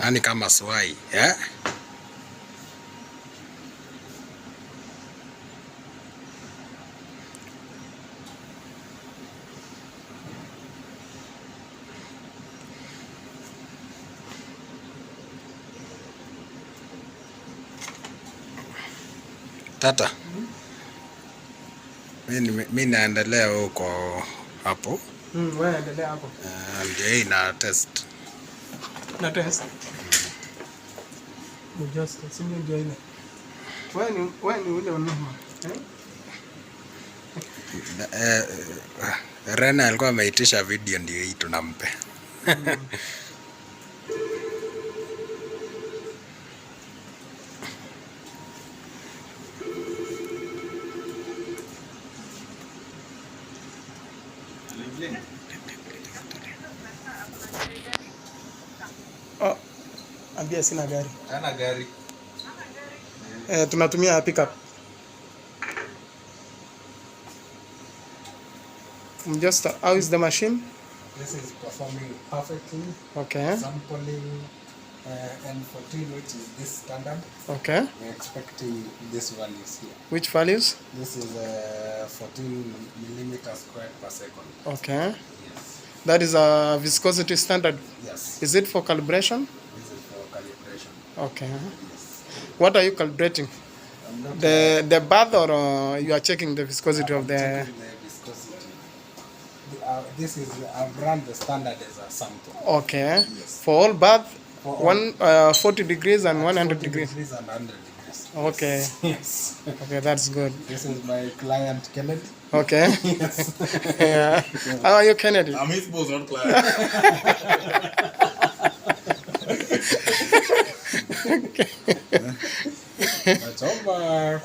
Yaani kama swai, yeah? Tata. Mimi naendelea huko hapo. Wewe endelea hapo. Ndio hii na test. Na test. Just simple ndio ile. Wewe ni ule unoma. Rena alikuwa ameitisha video ndio hii tunampe. Oh, ambia sina gari. Hana gari. Tunatumia pickup. Just how is the machine? This is performing perfectly. Okay. Sampling N14, which is this standard. Okay. We're expecting this values here. Which values? This is 14 millimeters squared per second. Okay. Yes. That is a viscosity standard. Yes. Is it for calibration? This is for calibration. Okay. Yes. What are you calibrating? The bath, or you are checking the viscosity of the... Checking the viscosity. This is, I've run the standard as a sample. Okay. Yes. For all bath, For all. 40 degrees and 100 40 degrees. degrees and 100 degrees. Okay. Yes. Okay, that's good. This is my client Kennedy. Okay. Yes. Yeah. How are you, Kennedy? I'm his boss, not client. That's over.